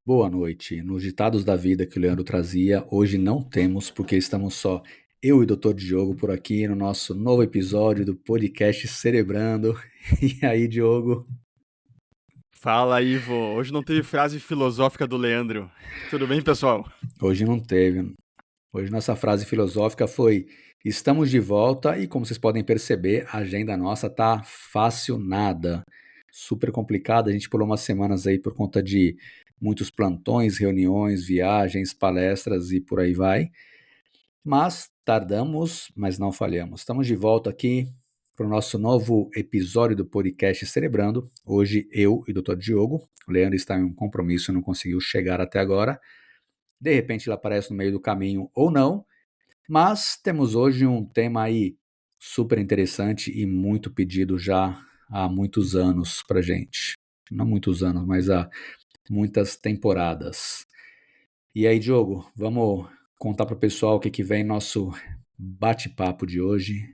Boa noite. Nos ditados da vida que o Leandro trazia, hoje não temos, porque estamos só eu e o Dr. Diogo por aqui no nosso novo episódio do podcast Cerebrando. E aí, Diogo? Fala, Ivo. Hoje não teve frase filosófica do Leandro. Tudo bem, pessoal? Hoje não teve. Hoje nossa frase filosófica foi: estamos de volta e, como vocês podem perceber, a agenda nossa tá fácil nada. Super complicada. A gente pulou umas semanas aí por conta de muitos plantões, reuniões, viagens, palestras e por aí vai. Mas tardamos, mas não falhamos. Estamos de volta aqui para o nosso novo episódio do podcast Cerebrando. Hoje eu e o Dr. Diogo. O Leandro está em um compromisso e não conseguiu chegar até agora. De repente ele aparece no meio do caminho ou não. Mas temos hoje um tema aí super interessante e muito pedido já há muitos anos para gente. Não muitos anos, mas há muitas temporadas. E aí, Diogo, vamos contar para o pessoal o que vem no nosso bate-papo de hoje.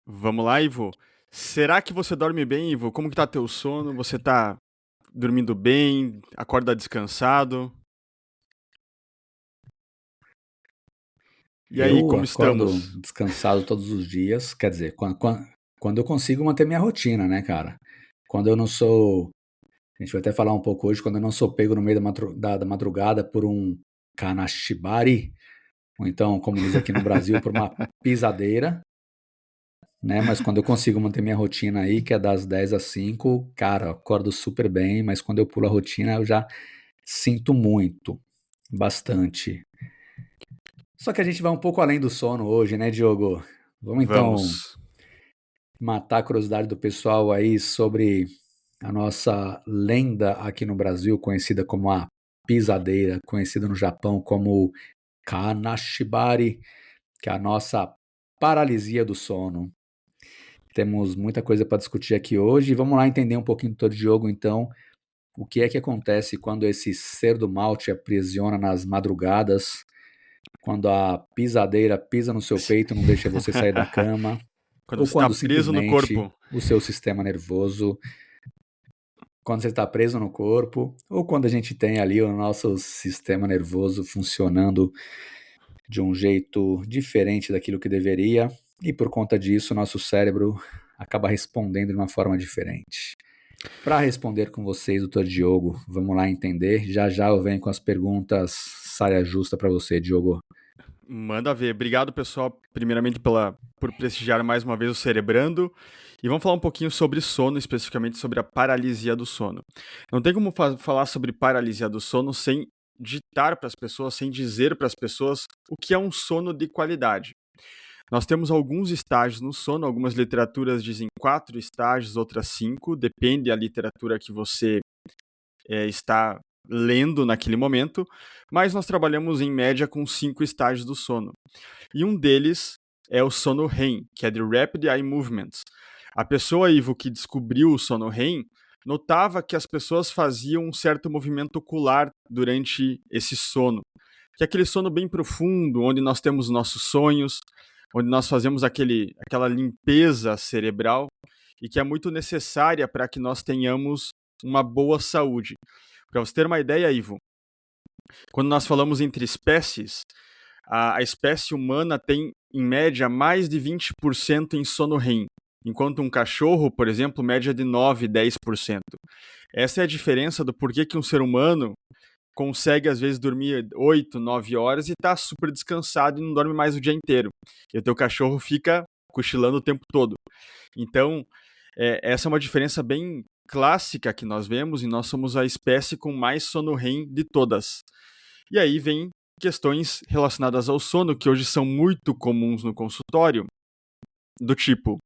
Vamos lá, Ivo. Será que você dorme bem, Ivo? Como que tá teu sono? Você tá dormindo bem? Acorda descansado? E aí, Eu como acordo estamos? descansado todos os dias, quer dizer, quando eu consigo manter minha rotina, né, cara? Quando eu não sou. A gente vai até falar um pouco hoje, quando eu não sou pego no meio da madrugada por um kanashibari, ou então, como diz aqui no Brasil, por uma pisadeira, né? Mas quando eu consigo manter minha rotina aí, que é das 10 às 5, cara, eu acordo super bem, mas quando eu pulo a rotina, eu já sinto muito, bastante. Só que a gente vai um pouco além do sono hoje, né, Diogo? Vamos então Vamos. matar a curiosidade do pessoal aí sobre a nossa lenda aqui no Brasil, conhecida como a pisadeira, conhecida no Japão como kanashibari, que é a nossa paralisia do sono. Temos muita coisa para discutir aqui hoje. Vamos lá entender um pouquinho do todo Diogo, então, o que é que acontece quando esse ser do mal te aprisiona nas madrugadas, quando a pisadeira pisa no seu peito e não deixa você sair da cama, Quando ou você está quando preso no simplesmente corpo. o seu sistema nervoso, quando você está preso no corpo, ou quando a gente tem ali o nosso sistema nervoso funcionando de um jeito diferente daquilo que deveria, e por conta disso, nosso cérebro acaba respondendo de uma forma diferente. Para responder com vocês, doutor Diogo, vamos lá entender. Já já eu venho com as perguntas saia justa para você, Diogo. Manda ver. Obrigado, pessoal, primeiramente por prestigiar mais uma vez o Cerebrando. E vamos falar um pouquinho sobre sono, especificamente sobre a paralisia do sono. Não tem como falar sobre paralisia do sono sem ditar para as pessoas, sem dizer para as pessoas o que é um sono de qualidade. Nós temos alguns estágios no sono, algumas literaturas dizem 4 estágios, outras 5, depende da literatura que você está lendo naquele momento, mas nós trabalhamos em média com 5 estágios do sono. E um deles é o sono REM, que é de Rapid Eye Movements. A pessoa, Ivo, que descobriu o sono REM, notava que as pessoas faziam um certo movimento ocular durante esse sono, que é aquele sono bem profundo, onde nós temos nossos sonhos, onde nós fazemos aquela limpeza cerebral e que é muito necessária para que nós tenhamos uma boa saúde. Para você ter uma ideia, Ivo, quando nós falamos entre espécies, a espécie humana tem, em média, mais de 20% em sono REM, enquanto um cachorro, por exemplo, média de 9, 10%. Essa é a diferença do porquê que um ser humano consegue, às vezes, dormir 8, 9 horas e está super descansado e não dorme mais o dia inteiro. E o teu cachorro fica cochilando o tempo todo. Então, essa é uma diferença bem clássica que nós vemos e nós somos a espécie com mais sono REM de todas. E aí vem questões relacionadas ao sono que hoje são muito comuns no consultório, do tipo: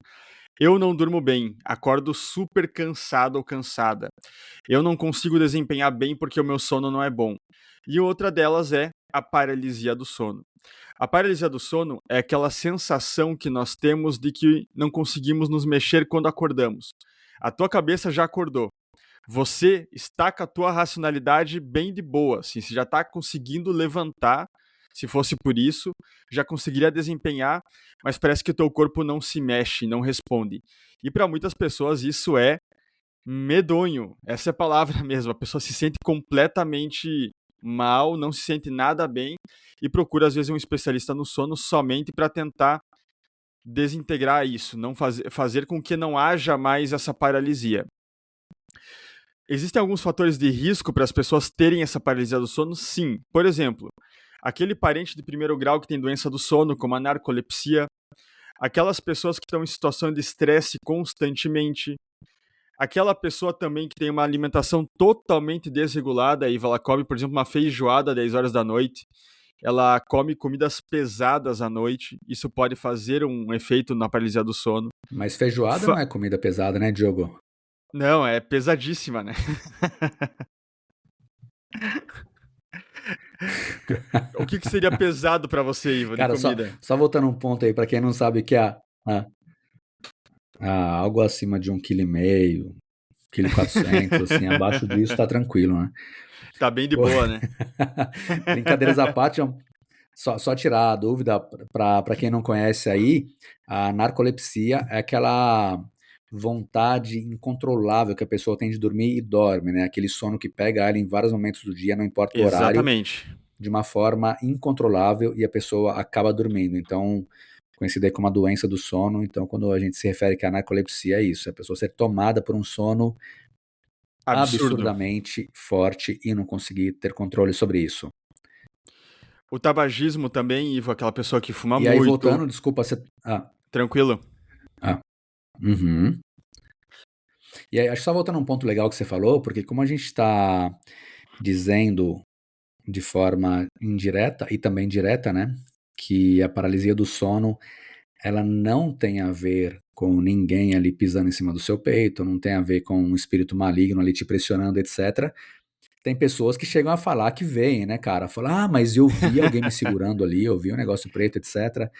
eu não durmo bem, acordo super cansado ou cansada. Eu não consigo desempenhar bem porque o meu sono não é bom. E outra delas é a paralisia do sono. A paralisia do sono é aquela sensação que nós temos de que não conseguimos nos mexer quando acordamos. A tua cabeça já acordou. Você está com a tua racionalidade bem de boa, assim, você já está conseguindo levantar, se fosse por isso, já conseguiria desempenhar, mas parece que o teu corpo não se mexe, não responde. E para muitas pessoas isso é medonho, essa é a palavra mesmo, a pessoa se sente completamente mal, não se sente nada bem e procura, às vezes, um especialista no sono somente para tentar desintegrar isso, não fazer com que não haja mais essa paralisia. Existem alguns fatores de risco para as pessoas terem essa paralisia do sono? Sim. Por exemplo, aquele parente de primeiro grau que tem doença do sono, como a narcolepsia, aquelas pessoas que estão em situação de estresse constantemente, aquela pessoa também que tem uma alimentação totalmente desregulada, e ela come, por exemplo, uma feijoada às 10 horas da noite, ela come comidas pesadas à noite, isso pode fazer um efeito na paralisia do sono. Mas feijoada não é comida pesada, né, Diogo? Não, é pesadíssima, né? O que seria pesado para você, Ivo, de Cara, só, comida? só voltando um ponto aí, para quem não sabe que a, algo acima de 1,5 kg, 1,4 kg, assim, abaixo disso tá tranquilo, né? Tá bem de boa, né? Brincadeiras à parte, só tirar a dúvida para quem não conhece aí, a narcolepsia é aquela vontade incontrolável que a pessoa tem de dormir e dorme, né? Aquele sono que pega ela em vários momentos do dia, não importa o horário, Exatamente. de uma forma incontrolável e a pessoa acaba dormindo. Então, conhecida aí como a doença do sono. Então, quando a gente se refere que a narcolepsia é isso, é a pessoa ser tomada por um sono Absurdo. absurdamente forte e não conseguir ter controle sobre isso. O tabagismo também, Ivo, aquela pessoa que fuma E aí, muito. voltando, desculpa, você... Tranquilo? Uhum. E aí, acho que só voltando a um ponto legal que você falou, porque como a gente está dizendo de forma indireta e também direta, né, que a paralisia do sono, ela não tem a ver com ninguém ali pisando em cima do seu peito, não tem a ver com um espírito maligno ali te pressionando, etc. Tem pessoas que chegam a falar que veem, né, cara? Falar, mas eu vi alguém me segurando ali, eu vi um negócio preto, etc.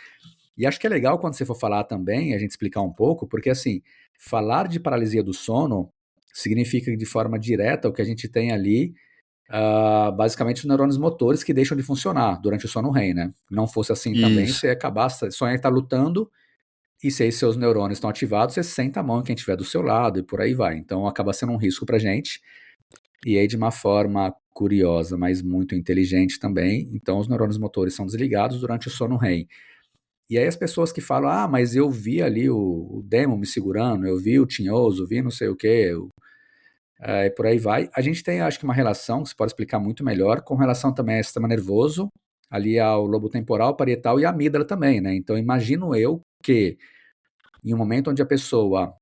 E acho que é legal quando você for falar também, a gente explicar um pouco, porque assim, falar de paralisia do sono significa de forma direta o que a gente tem ali, basicamente os neurônios motores que deixam de funcionar durante o sono REM, né? Não fosse assim também, Isso. você ia acabar, sonhar estar lutando, e se aí seus neurônios estão ativados, você senta a mão em quem estiver do seu lado e por aí vai. Então acaba sendo um risco pra gente, e aí de uma forma curiosa, mas muito inteligente também. Então os neurônios motores são desligados durante o sono REM. E aí as pessoas que falam, mas eu vi ali o Demo me segurando, eu vi o Tinhoso, vi não sei o quê, e por aí vai. A gente tem, acho que, uma relação que se pode explicar muito melhor, com relação também ao sistema nervoso, ali ao lobo temporal, parietal e a amígdala também, né? Então imagino eu que em um momento onde a pessoa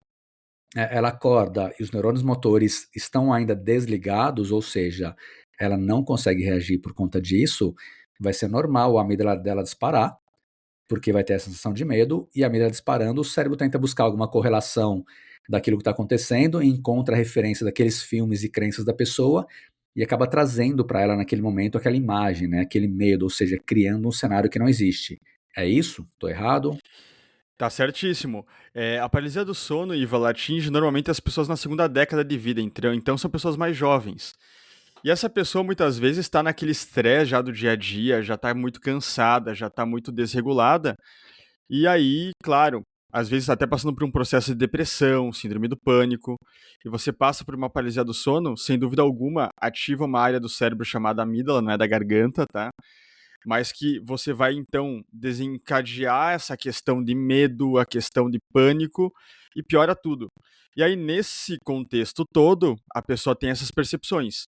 ela acorda e os neurônios motores estão ainda desligados, ou seja, ela não consegue reagir por conta disso, vai ser normal a amígdala dela disparar, porque vai ter a sensação de medo, e a amígdala disparando, o cérebro tenta buscar alguma correlação daquilo que está acontecendo e encontra a referência daqueles filmes e crenças da pessoa e acaba trazendo para ela naquele momento aquela imagem, né, aquele medo, ou seja, criando um cenário que não existe. É isso? Estou errado? Tá certíssimo. A paralisia do sono, Ivo, ela atinge normalmente as pessoas na segunda década de vida, então são pessoas mais jovens. E essa pessoa muitas vezes está naquele estresse já do dia a dia, já está muito cansada, já está muito desregulada. E aí, claro, às vezes até passando por um processo de depressão, síndrome do pânico, e você passa por uma paralisia do sono, sem dúvida alguma, ativa uma área do cérebro chamada amígdala, não é da garganta, tá? Mas que você vai então desencadear essa questão de medo, a questão de pânico e piora tudo. E aí, nesse contexto todo, a pessoa tem essas percepções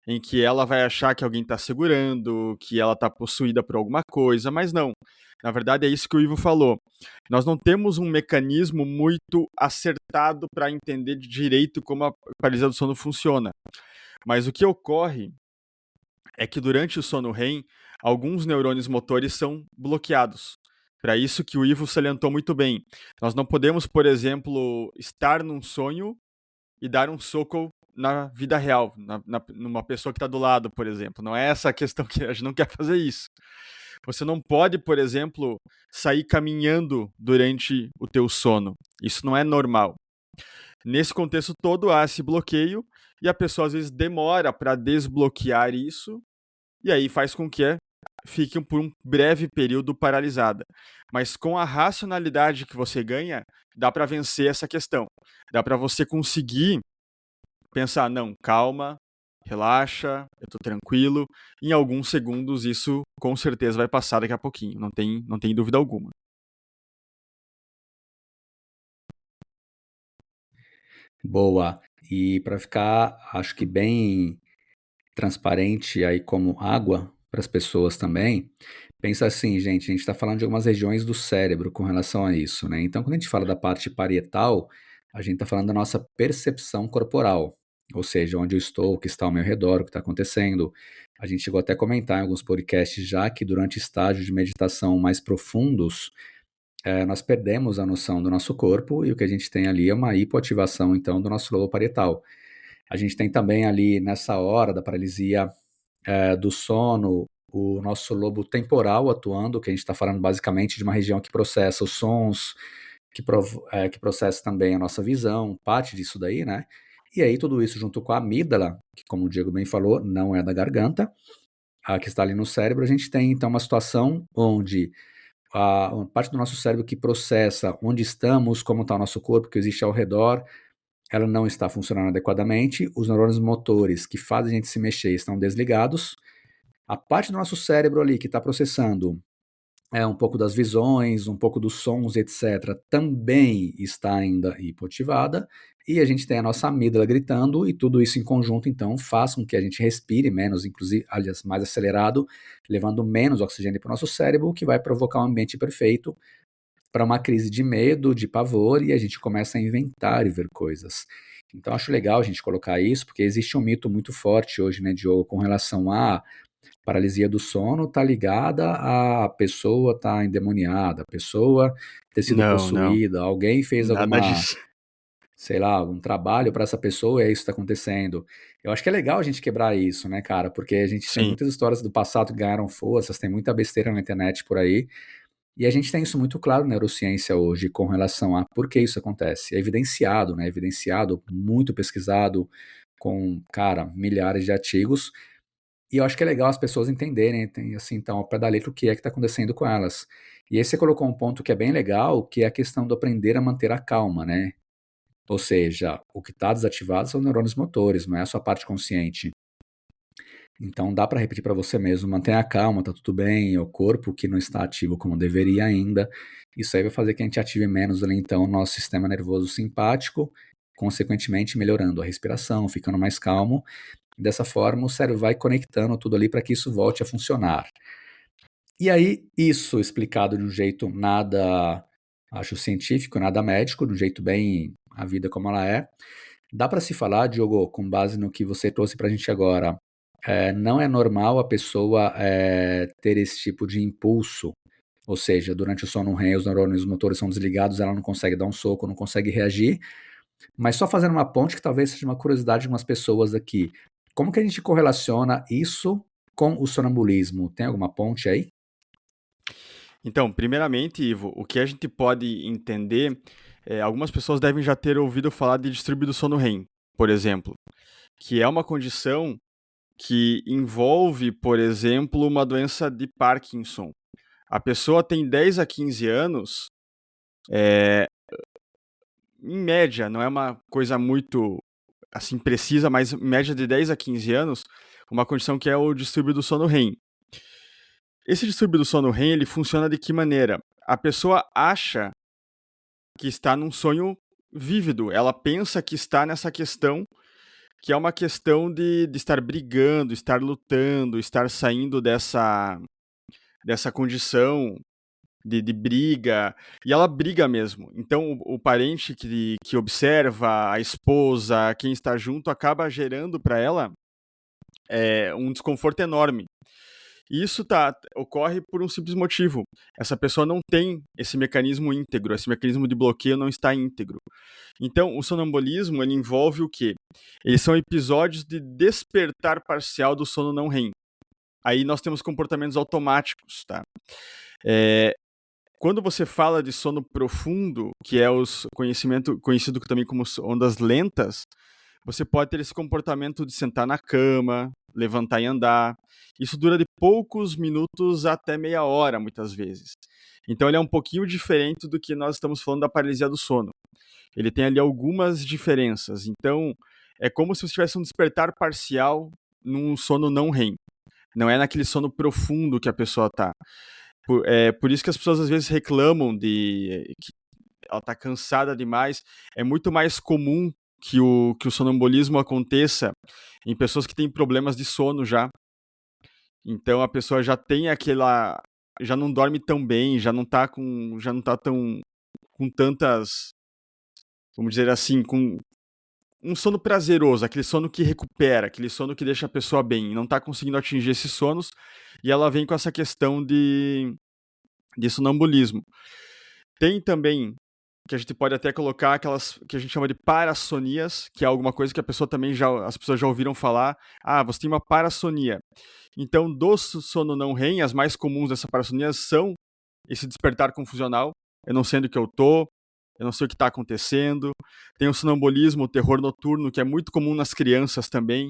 em que ela vai achar que alguém está segurando, que ela está possuída por alguma coisa, mas não. Na verdade, é isso que o Ivo falou. Nós não temos um mecanismo muito acertado para entender de direito como a paralisia do sono funciona. Mas o que ocorre é que durante o sono REM, alguns neurônios motores são bloqueados. Para isso que o Ivo salientou muito bem. Nós não podemos, por exemplo, estar num sonho e dar um soco na vida real, numa pessoa que está do lado, por exemplo. Não é essa a questão que a gente não quer fazer isso. Você não pode, por exemplo, sair caminhando durante o teu sono. Isso não é normal. Nesse contexto todo há esse bloqueio e a pessoa às vezes demora para desbloquear isso e aí faz com que fique por um breve período paralisada. Mas com a racionalidade que você ganha, dá para vencer essa questão. Dá para você conseguir pensar, não, calma, relaxa, eu tô tranquilo. Em alguns segundos isso com certeza vai passar daqui a pouquinho, não tem dúvida alguma. Boa. E para ficar, acho que bem transparente aí como água para as pessoas também, pensa assim, gente, a gente está falando de algumas regiões do cérebro com relação a isso, né? Então, quando a gente fala da parte parietal, a gente está falando da nossa percepção corporal, ou seja, onde eu estou, o que está ao meu redor, o que está acontecendo. A gente chegou até a comentar em alguns podcasts já que durante estágios de meditação mais profundos, nós perdemos a noção do nosso corpo e o que a gente tem ali é uma hipoativação, então, do nosso lobo parietal. A gente tem também ali, nessa hora da paralisia do sono, o nosso lobo temporal atuando, que a gente está falando basicamente de uma região que processa os sons, que processa também a nossa visão, parte disso daí, né? E aí tudo isso junto com a amígdala, que como o Diego bem falou, não é da garganta, a que está ali no cérebro, a gente tem então uma situação onde a parte do nosso cérebro que processa onde estamos, como está o nosso corpo, que existe ao redor, ela não está funcionando adequadamente, os neurônios motores que fazem a gente se mexer estão desligados, a parte do nosso cérebro ali que está processando um pouco das visões, um pouco dos sons, etc., também está ainda hipoativada, e a gente tem a nossa amígdala gritando, e tudo isso em conjunto, então, faz com que a gente respire menos, inclusive, aliás, mais acelerado, levando menos oxigênio para o nosso cérebro, o que vai provocar um ambiente perfeito para uma crise de medo, de pavor, e a gente começa a inventar e ver coisas. Então, acho legal a gente colocar isso, porque existe um mito muito forte hoje, né, Diogo, com relação a paralisia do sono está ligada à pessoa estar endemoniada, a pessoa ter sido Não, não, possuída, alguém fez nada alguma, disso. sei lá, algum trabalho para essa pessoa e é isso que está acontecendo. Eu acho que é legal a gente quebrar isso, né, cara? Porque a gente tem Sim. muitas histórias do passado que ganharam forças, tem muita besteira na internet por aí, e a gente tem isso muito claro na neurociência hoje com relação a por que isso acontece. É evidenciado, né? Evidenciado, muito pesquisado, com, cara, milhares de artigos, e eu acho que é legal as pessoas entenderem, tem, assim, então, ao pé da letra, o que é que está acontecendo com elas. E aí você colocou um ponto que é bem legal, que é a questão do aprender a manter a calma, né? Ou seja, o que está desativado são os neurônios motores, não é a sua parte consciente. Então dá para repetir para você mesmo, mantenha a calma, tá tudo bem, é o corpo que não está ativo como deveria ainda. Isso aí vai fazer que a gente ative menos ali, então, o nosso sistema nervoso simpático, consequentemente melhorando a respiração, ficando mais calmo. Dessa forma, o cérebro vai conectando tudo ali para que isso volte a funcionar. E aí, isso explicado de um jeito nada, acho científico, nada médico, de um jeito bem a vida como ela é, dá para se falar, Diogo, com base no que você trouxe para a gente agora, não é normal a pessoa ter esse tipo de impulso, ou seja, durante o sono REM, os neurônios motores são desligados, ela não consegue dar um soco, não consegue reagir, mas só fazendo uma ponte que talvez seja uma curiosidade de umas pessoas aqui. Como que a gente correlaciona isso com o sonambulismo? Tem alguma ponte aí? Então, primeiramente, Ivo, o que a gente pode entender, algumas pessoas devem já ter ouvido falar de distúrbio do sono REM, por exemplo, que é uma condição que envolve, por exemplo, uma doença de Parkinson. A pessoa tem 10 a 15 anos, em média, não é uma coisa muito assim precisa, mas em média de 10 a 15 anos, uma condição que é o distúrbio do sono REM. Esse distúrbio do sono REM, ele funciona de que maneira? A pessoa acha que está num sonho vívido, ela pensa que está nessa questão, que é uma questão de estar brigando, estar lutando, estar saindo dessa condição de briga, e ela briga mesmo. Então, o parente que observa, a esposa, quem está junto, acaba gerando para ela um desconforto enorme. E isso ocorre por um simples motivo. Essa pessoa não tem esse mecanismo íntegro, esse mecanismo de bloqueio não está íntegro. Então, o sonambulismo ele envolve o quê? Eles são episódios de despertar parcial do sono não REM. Aí nós temos comportamentos automáticos, tá? Quando você fala de sono profundo, que é o conhecido também como ondas lentas, você pode ter esse comportamento de sentar na cama, levantar e andar. Isso dura de poucos minutos até meia hora, muitas vezes. Então ele é um pouquinho diferente do que nós estamos falando da paralisia do sono. Ele tem ali algumas diferenças. Então, é como se você tivesse um despertar parcial num sono não REM. Não é naquele sono profundo que a pessoa tá. Por isso que as pessoas às vezes reclamam de que ela tá cansada demais. É muito mais comum que o sonambulismo aconteça em pessoas que têm problemas de sono já. Então a pessoa já tem aquela. Já não dorme tão bem, já não tá tão com tantas, vamos dizer assim, com um sono prazeroso, aquele sono que recupera, aquele sono que deixa a pessoa bem, não tá conseguindo atingir esses sonos, e ela vem com essa questão de sonambulismo. Tem também, que a gente pode até colocar aquelas que a gente chama de parassonias, que é alguma coisa que a pessoa também as pessoas já ouviram falar, você tem uma parassonia. Então, do sono não REM, as mais comuns dessa parassonia são esse despertar confusional, eu não sei onde que eu tô, eu não sei o que está acontecendo. Tem o sonambulismo, o terror noturno, que é muito comum nas crianças também,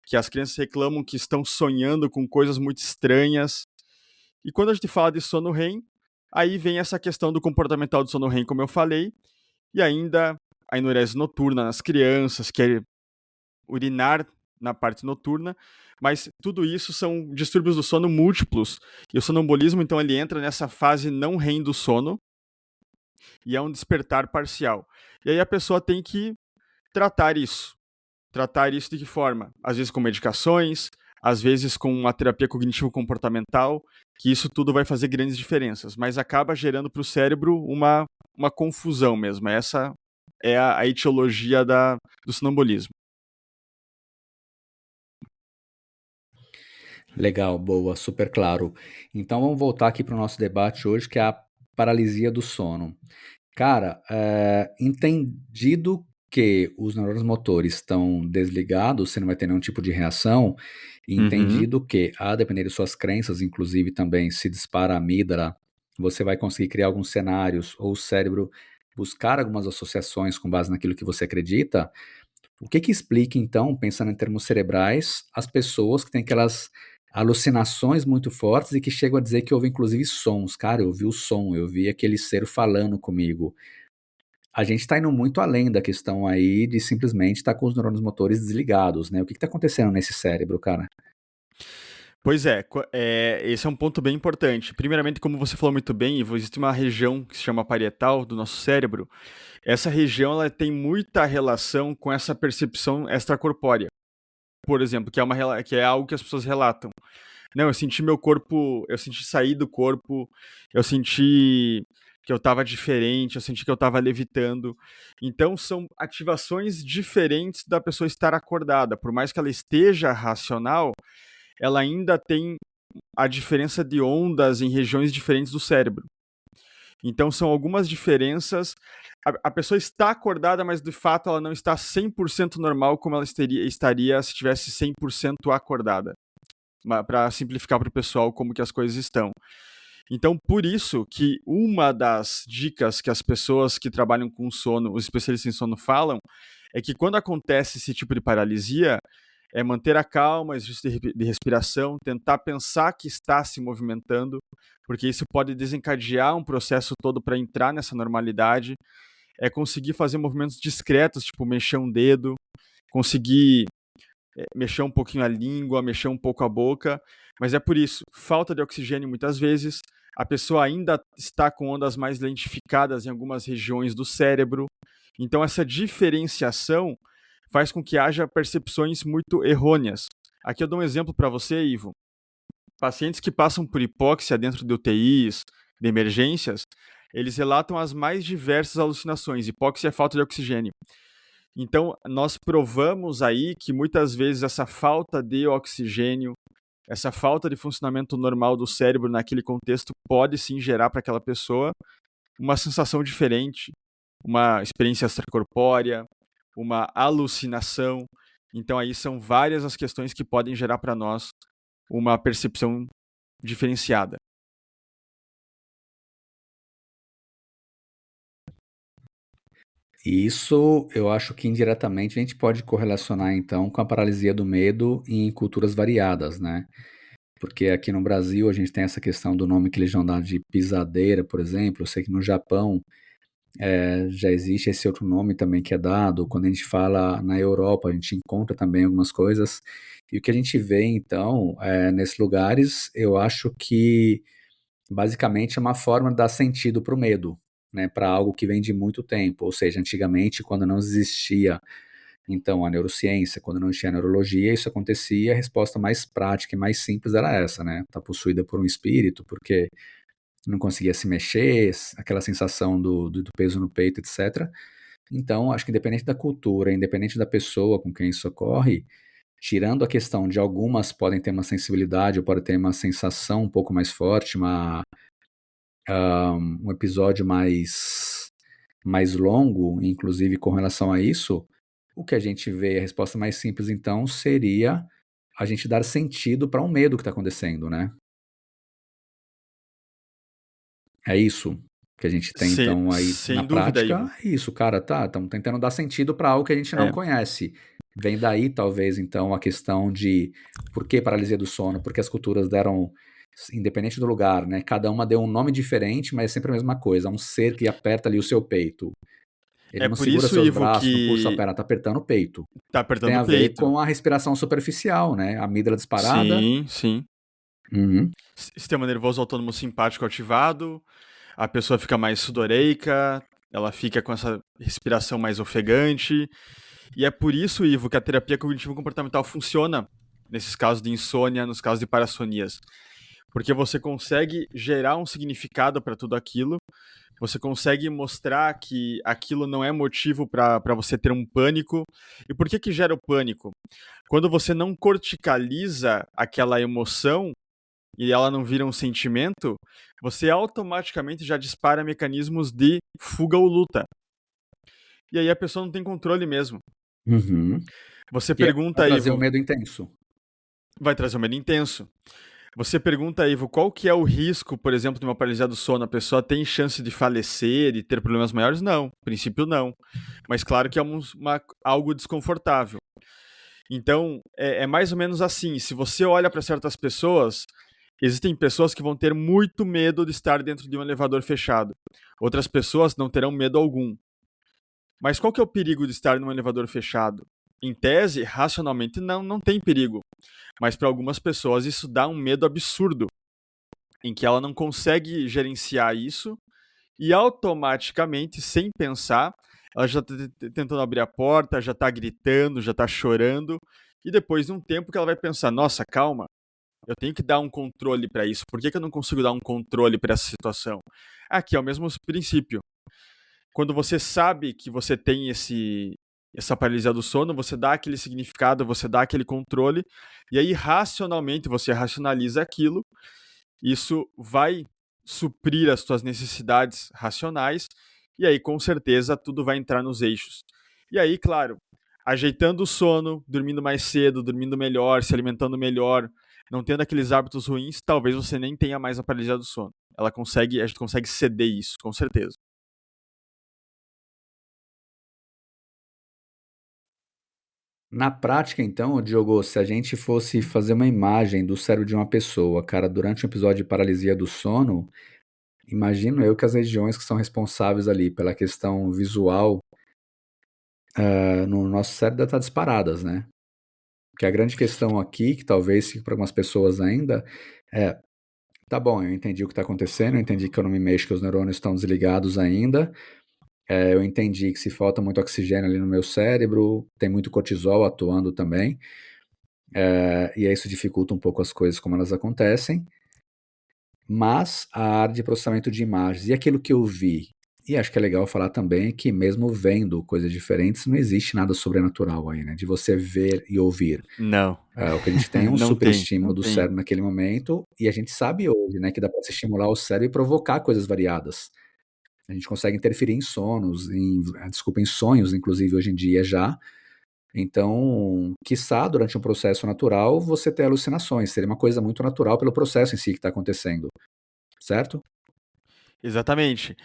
que as crianças reclamam que estão sonhando com coisas muito estranhas. E quando a gente fala de sono REM, aí vem essa questão do comportamental do sono REM, como eu falei, e ainda a enurese noturna nas crianças, que é urinar na parte noturna, mas tudo isso são distúrbios do sono múltiplos. E o sonambulismo, então, ele entra nessa fase não REM do sono, e é um despertar parcial. E aí a pessoa tem que tratar isso. Tratar isso de que forma? Às vezes com medicações, às vezes com uma terapia cognitivo-comportamental, que isso tudo vai fazer grandes diferenças, mas acaba gerando para o cérebro uma confusão mesmo. Essa é a etiologia do sonambulismo. Legal, boa, super claro. Então vamos voltar aqui para o nosso debate hoje, que é a paralisia do sono. Cara, entendido que os neurônios motores estão desligados, você não vai ter nenhum tipo de reação, e Uhum. entendido que, a depender de suas crenças, inclusive também se dispara a amígdala, você vai conseguir criar alguns cenários, ou o cérebro buscar algumas associações com base naquilo que você acredita. O que explica, então, pensando em termos cerebrais, as pessoas que têm aquelas alucinações muito fortes e que chegam a dizer que ouvem inclusive sons? Cara, eu ouvi o som, eu vi aquele ser falando comigo. A gente está indo muito além da questão aí de simplesmente estar com os neurônios motores desligados, né? O que está acontecendo nesse cérebro, cara? Pois é, esse é um ponto bem importante. Primeiramente, como você falou muito bem, Ivo, existe uma região que se chama parietal do nosso cérebro. Essa região ela tem muita relação com essa percepção extracorpórea. Por exemplo, que é algo que as pessoas relatam. Não, eu senti meu corpo, eu senti sair do corpo, eu senti que eu estava diferente, eu senti que eu estava levitando. Então são ativações diferentes da pessoa estar acordada. Por mais que ela esteja racional, ela ainda tem a diferença de ondas em regiões diferentes do cérebro. Então são algumas diferenças. A pessoa está acordada, mas de fato ela não está 100% normal como ela estaria se estivesse 100% acordada. Para simplificar para o pessoal como que as coisas estão. Então, por isso que uma das dicas que as pessoas que trabalham com sono, os especialistas em sono falam, é que quando acontece esse tipo de paralisia, é manter a calma, exercício de respiração, tentar pensar que está se movimentando, porque isso pode desencadear um processo todo para entrar nessa normalidade, é conseguir fazer movimentos discretos, tipo mexer um dedo, conseguir mexer um pouquinho a língua, mexer um pouco a boca, mas é por isso, falta de oxigênio muitas vezes, a pessoa ainda está com ondas mais lentificadas em algumas regiões do cérebro, então essa diferenciação faz com que haja percepções muito errôneas. Aqui eu dou um exemplo para você, Ivo. Pacientes que passam por hipóxia dentro de UTIs, de emergências, eles relatam as mais diversas alucinações. Hipóxia é falta de oxigênio. Então, nós provamos aí que muitas vezes essa falta de oxigênio, essa falta de funcionamento normal do cérebro naquele contexto pode sim gerar para aquela pessoa uma sensação diferente, uma experiência extracorpórea, uma alucinação. Então, aí são várias as questões que podem gerar para nós uma percepção diferenciada. E isso eu acho que indiretamente a gente pode correlacionar então com a paralisia do medo em culturas variadas, né? Porque aqui no Brasil a gente tem essa questão do nome que eles vão dar de pisadeira, por exemplo. Eu sei que no Japão Já existe esse outro nome também que é dado. Quando a gente fala na Europa, a gente encontra também algumas coisas. E o que a gente vê, então, nesses lugares, eu acho que basicamente é uma forma de dar sentido para o medo, né, para algo que vem de muito tempo. Ou seja, antigamente, quando não existia, então, a neurociência, quando não tinha neurologia, isso acontecia, a resposta mais prática e mais simples era essa, né? Tá possuída por um espírito, porque não conseguia se mexer, aquela sensação do peso no peito, etc. Então, acho que independente da cultura, independente da pessoa com quem isso ocorre, tirando a questão de algumas podem ter uma sensibilidade ou podem ter uma sensação um pouco mais forte, um episódio mais longo, inclusive com relação a isso, o que a gente vê, a resposta mais simples então seria a gente dar sentido para um medo que está acontecendo, né? É isso que a gente tem então aí na Sem dúvida, prática, Ivo. é isso, cara, tá, estamos tentando dar sentido para algo que a gente não É, conhece. Vem daí talvez então a questão de por que paralisia do sono, porque as culturas deram, independente do lugar, né? Cada uma deu um nome diferente, mas é sempre a mesma coisa, um ser que aperta ali o seu peito. Ele é não por segura isso, seus Ivo, braços, não puxa sua que perna, tá apertando o peito. tá Tem apertando o a ver peito. com a respiração superficial, né? A amígdala disparada. Sim, sim. Uhum. Sistema nervoso autônomo simpático ativado, a pessoa fica mais sudoreica, ela fica com essa respiração mais ofegante. E é por isso, Ivo, que a terapia cognitivo-comportamental funciona nesses casos de insônia, nos casos de parassonias. Porque você consegue gerar um significado para tudo aquilo, você consegue mostrar que aquilo não é motivo para você ter um pânico. E por que que gera o pânico? Quando você não corticaliza aquela emoção e ela não vira um sentimento, você automaticamente já dispara mecanismos de fuga ou luta. E aí a pessoa não tem controle mesmo. Uhum. Você Que vai pergunta, trazer um Ivo, medo intenso. vai trazer um medo intenso. Você pergunta, Ivo, qual que é o risco, por exemplo, de uma paralisia do sono? A pessoa tem chance de falecer, de ter problemas maiores? Não, no princípio não. Mas claro que é algo desconfortável. Então, é mais ou menos assim. Se você olha para certas pessoas, existem pessoas que vão ter muito medo de estar dentro de um elevador fechado. Outras pessoas não terão medo algum. Mas qual que é o perigo de estar num elevador fechado? Em tese, racionalmente não tem perigo. Mas para algumas pessoas isso dá um medo absurdo, em que ela não consegue gerenciar isso e automaticamente, sem pensar, ela já está tentando abrir a porta, já está gritando, já está chorando, e depois de um tempo que ela vai pensar, nossa, calma, eu tenho que dar um controle para isso. Por que que eu não consigo dar um controle para essa situação? Aqui é o mesmo princípio. Quando você sabe que você tem essa paralisia do sono, você dá aquele significado, você dá aquele controle, e aí racionalmente você racionaliza aquilo, isso vai suprir as suas necessidades racionais, e aí com certeza tudo vai entrar nos eixos. E aí, claro, ajeitando o sono, dormindo mais cedo, dormindo melhor, se alimentando melhor, não tendo aqueles hábitos ruins, talvez você nem tenha mais a paralisia do sono. A gente consegue ceder isso, com certeza. Na prática, então, Diogo, se a gente fosse fazer uma imagem do cérebro de uma pessoa, cara, durante um episódio de paralisia do sono, imagino eu que as regiões que são responsáveis ali pela questão visual, no nosso cérebro devem estar disparadas, né? Porque a grande questão aqui, que talvez fique para algumas pessoas ainda, é, tá bom, eu entendi o que está acontecendo, eu entendi que eu não me mexo, que os neurônios estão desligados ainda, eu entendi que se falta muito oxigênio ali no meu cérebro, tem muito cortisol atuando também, e aí isso dificulta um pouco as coisas como elas acontecem, mas a área de processamento de imagens e aquilo que eu vi, e acho que é legal falar também que mesmo vendo coisas diferentes, não existe nada sobrenatural aí, né? De você ver e ouvir. Não. O que a gente tem é um Não tem, superestímulo não do tem. cérebro naquele momento, e a gente sabe hoje, né, que dá para se estimular o cérebro e provocar coisas variadas. A gente consegue interferir em sonos, em sonhos, inclusive, hoje em dia já. Então, quiçá, durante um processo natural, você ter alucinações. Seria uma coisa muito natural pelo processo em si que está acontecendo, certo? Exatamente.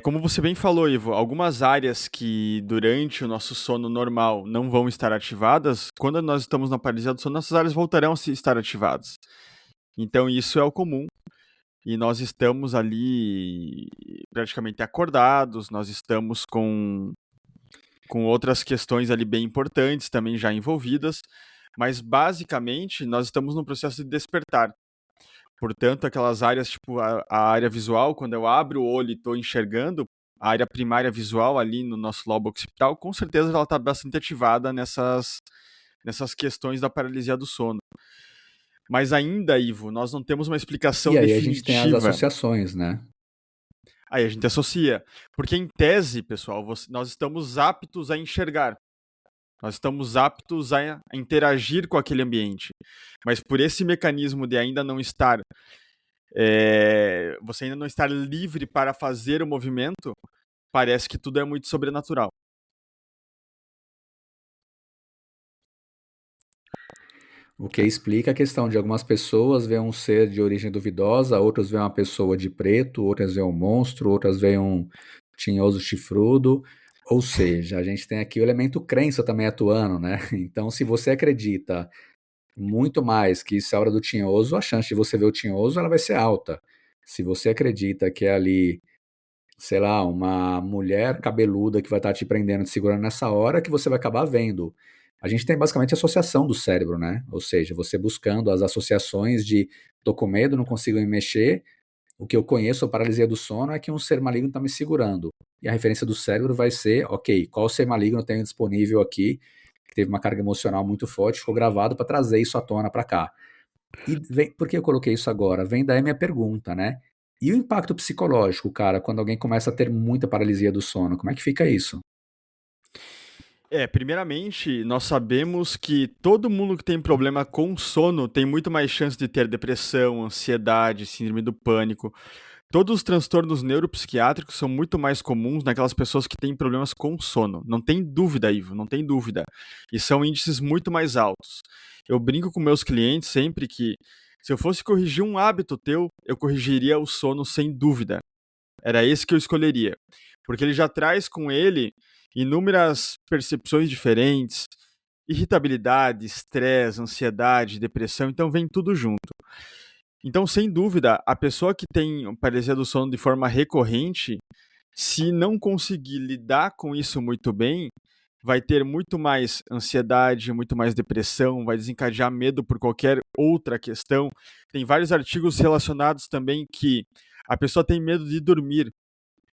Como você bem falou, Ivo, algumas áreas que durante o nosso sono normal não vão estar ativadas, quando nós estamos na paralisia do sono, essas áreas voltarão a estar ativadas. Então, isso é o comum. e nós estamos ali praticamente acordados, nós estamos com outras questões ali bem importantes também já envolvidas, mas basicamente nós estamos num processo de despertar. Portanto, aquelas áreas, tipo a área visual, quando eu abro o olho e estou enxergando, a área primária visual ali no nosso lobo occipital, com certeza ela está bastante ativada nessas questões da paralisia do sono. Mas ainda, Ivo, nós não temos uma explicação E aí a gente tem as definitiva. associações, né? Aí a gente associa. Porque em tese, pessoal, nós estamos aptos a enxergar. Nós estamos aptos a interagir com aquele ambiente. Mas por esse mecanismo de ainda não estar, você ainda não estar livre para fazer o movimento, parece que tudo é muito sobrenatural. O que explica a questão de algumas pessoas ver um ser de origem duvidosa, outras veem uma pessoa de preto, outras veem um monstro, outras veem um tinhoso chifrudo. Ou seja, a gente tem aqui o elemento crença também atuando, né? Então, se você acredita muito mais que isso é a hora do tinhoso, a chance de você ver o tinhoso ela vai ser alta. Se você acredita que é ali, sei lá, uma mulher cabeluda que vai estar te prendendo, te segurando nessa hora, que você vai acabar vendo. A gente tem basicamente associação do cérebro, né? Ou seja, você buscando as associações de tô com medo, não consigo me mexer, o que eu conheço, a paralisia do sono, é que um ser maligno está me segurando. E a referência do cérebro vai ser, ok, qual ser maligno eu tenho disponível aqui, que teve uma carga emocional muito forte, ficou gravado para trazer isso à tona para cá. E por que eu coloquei isso agora? Vem daí a minha pergunta, né? E o impacto psicológico, cara, quando alguém começa a ter muita paralisia do sono, como é que fica isso? Primeiramente, nós sabemos que todo mundo que tem problema com sono tem muito mais chance de ter depressão, ansiedade, síndrome do pânico. Todos os transtornos neuropsiquiátricos são muito mais comuns naquelas pessoas que têm problemas com sono. Não tem dúvida, Ivo, não tem dúvida. E são índices muito mais altos. Eu brinco com meus clientes sempre que se eu fosse corrigir um hábito teu, eu corrigiria o sono sem dúvida. Era esse que eu escolheria. Porque ele já traz com ele inúmeras percepções diferentes, irritabilidade, estresse, ansiedade, depressão, então vem tudo junto. Então, sem dúvida, a pessoa que tem paralisia do sono de forma recorrente, se não conseguir lidar com isso muito bem, vai ter muito mais ansiedade, muito mais depressão, vai desencadear medo por qualquer outra questão. Tem vários artigos relacionados também que a pessoa tem medo de dormir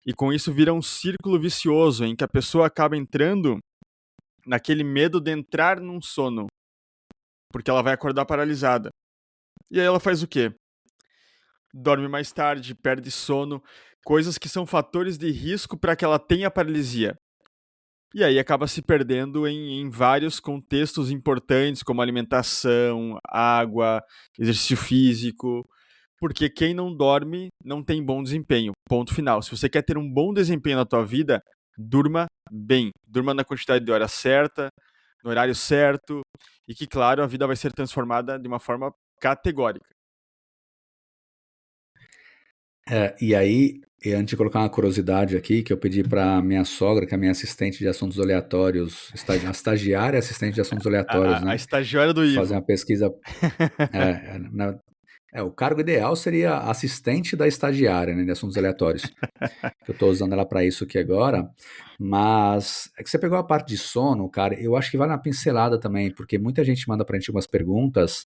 e com isso vira um círculo vicioso em que a pessoa acaba entrando naquele medo de entrar num sono, porque ela vai acordar paralisada. E aí ela faz o quê? Dorme mais tarde, perde sono, coisas que são fatores de risco para que ela tenha paralisia. E aí acaba se perdendo em vários contextos importantes, como alimentação, água, exercício físico, porque quem não dorme não tem bom desempenho. Ponto final. Se você quer ter um bom desempenho na tua vida, durma bem. Durma na quantidade de hora certa, no horário certo, e que, claro, a vida vai ser transformada de uma forma categórica. E aí, antes de colocar uma curiosidade aqui, que eu pedi para minha sogra, que é minha assistente de assuntos aleatórios, a estagiária assistente de assuntos aleatórios, A né? estagiária do Fazer Ivo. uma pesquisa. O cargo ideal seria assistente da estagiária, né, de assuntos aleatórios. Que eu estou usando ela para isso aqui agora. Mas é que você pegou a parte de sono, cara, eu acho que vale uma pincelada também, porque muita gente manda pra gente umas perguntas.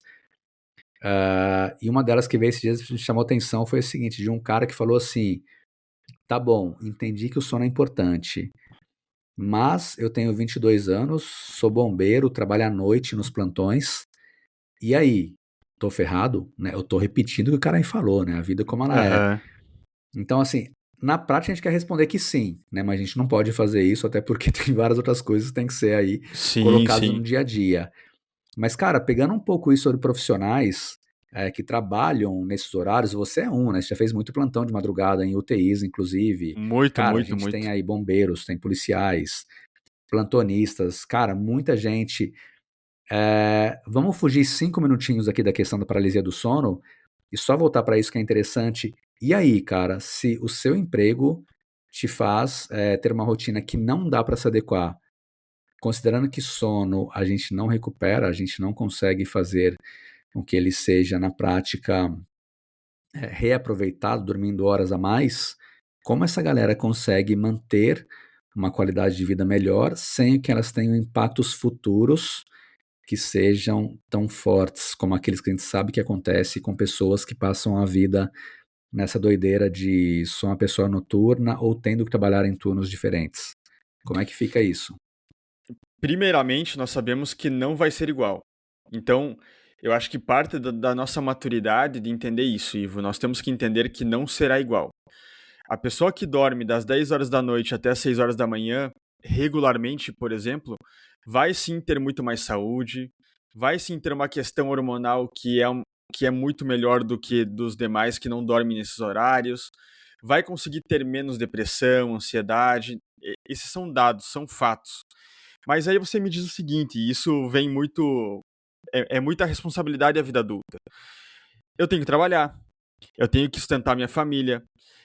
E uma delas que veio esses dias me chamou atenção foi o seguinte, de um cara que falou assim, tá bom, entendi que o sono é importante, mas eu tenho 22 anos, sou bombeiro, trabalho à noite nos plantões, e aí? Tô ferrado? Né? Eu tô repetindo o que o cara me falou, né? A vida como ela é. Aham. Então, assim, na prática a gente quer responder que sim, né? Mas a gente não pode fazer isso, até porque tem várias outras coisas que tem que ser aí Sim, colocadas no sim. dia a dia. Mas, cara, pegando um pouco isso sobre profissionais que trabalham nesses horários, você é um, né? Você já fez muito plantão de madrugada em UTIs, inclusive. Muito, Cara, a muito, gente tem muito. aí bombeiros, tem policiais, plantonistas, cara, muita gente. Vamos fugir 5 minutinhos aqui da questão da paralisia do sono e só voltar para isso que é interessante. E aí, cara, se o seu emprego te faz ter uma rotina que não dá para se adequar, considerando que sono a gente não recupera, a gente não consegue fazer com que ele seja na prática reaproveitado, dormindo horas a mais, como essa galera consegue manter uma qualidade de vida melhor sem que elas tenham impactos futuros que sejam tão fortes como aqueles que a gente sabe que acontece com pessoas que passam a vida nessa doideira de sou uma pessoa noturna ou tendo que trabalhar em turnos diferentes. Como é que fica isso? Primeiramente, nós sabemos que não vai ser igual. Então, eu acho que parte da nossa maturidade de entender isso, Ivo, nós temos que entender que não será igual. A pessoa que dorme das 10 horas da noite até as 6 horas da manhã, regularmente, por exemplo, vai sim ter muito mais saúde, vai sim ter uma questão hormonal que é muito melhor do que dos demais que não dormem nesses horários, vai conseguir ter menos depressão, ansiedade. Esses são dados, são fatos. Mas aí você me diz o seguinte, e isso vem muito. É muita responsabilidade da vida adulta. Eu tenho que trabalhar, eu tenho que sustentar minha família,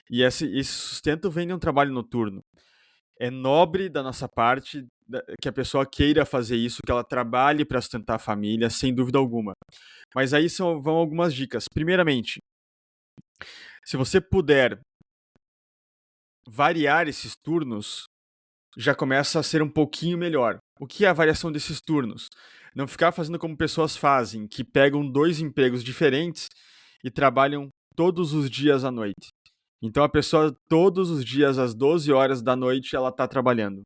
e esse sustento vem de um trabalho noturno. É nobre da nossa parte que a pessoa queira fazer isso, que ela trabalhe para sustentar a família, sem dúvida alguma. Mas aí vão algumas dicas. Primeiramente, se você puder variar esses turnos, já começa a ser um pouquinho melhor. O que é a variação desses turnos? Não ficar fazendo como pessoas fazem, que pegam 2 empregos diferentes e trabalham todos os dias à noite. Então a pessoa, todos os dias, às 12 horas da noite, ela está trabalhando.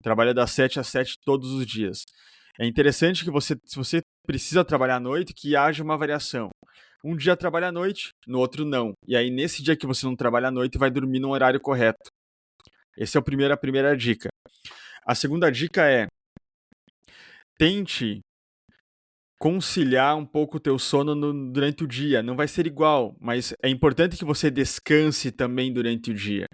Trabalha das 7 às 7 todos os dias. É interessante que se você precisa trabalhar à noite, que haja uma variação. Um dia trabalha à noite, no outro não. E aí, nesse dia que você não trabalha à noite, vai dormir no horário correto. Essa é a primeira dica. A segunda dica é: tente conciliar um pouco o teu sono durante o dia. Não vai ser igual, mas é importante que você descanse também durante o dia.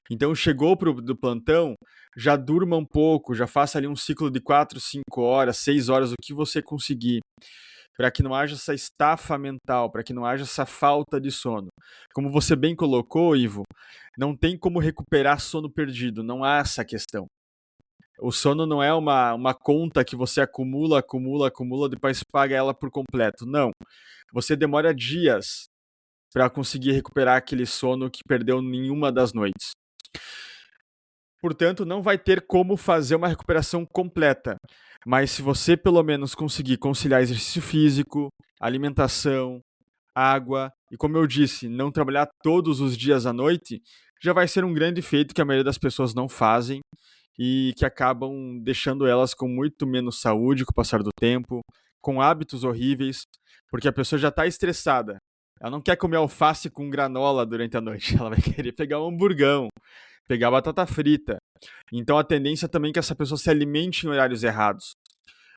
Então, chegou do plantão, já durma um pouco, já faça ali um ciclo de 4, 5 horas, 6 horas, o que você conseguir, para que não haja essa estafa mental, para que não haja essa falta de sono. Como você bem colocou, Ivo, não tem como recuperar sono perdido, não há essa questão. O sono não é uma conta que você acumula, depois paga ela por completo. Não. Você demora dias para conseguir recuperar aquele sono que perdeu em uma das noites. Portanto, não vai ter como fazer uma recuperação completa. Mas se você pelo menos conseguir conciliar exercício físico, alimentação, água e, como eu disse, não trabalhar todos os dias à noite, já vai ser um grande feito que a maioria das pessoas não fazem e que acabam deixando elas com muito menos saúde com o passar do tempo, com hábitos horríveis, porque a pessoa já está estressada. Ela não quer comer alface com granola durante a noite, ela vai querer pegar um hamburgão, pegar batata frita. Então a tendência também é que essa pessoa se alimente em horários errados.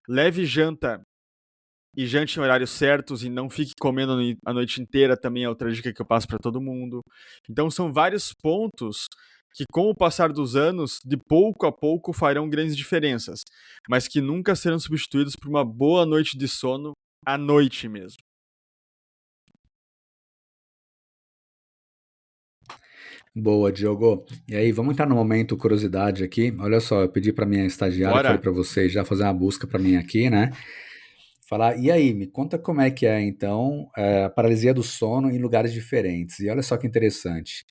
Leve janta e jante em horários certos e não fique comendo a noite inteira também é outra dica que eu passo para todo mundo. Então são vários pontos que com o passar dos anos, de pouco a pouco farão grandes diferenças, mas que nunca serão substituídos por uma boa noite de sono à noite mesmo. Boa, Diogo. E aí, vamos entrar no momento curiosidade aqui. Olha só, eu pedi para minha estagiária, que falei Bora? para vocês já fazer uma busca para mim aqui, né? Falar, e aí, me conta como é que é, então, a paralisia do sono em lugares diferentes. E olha só que interessante.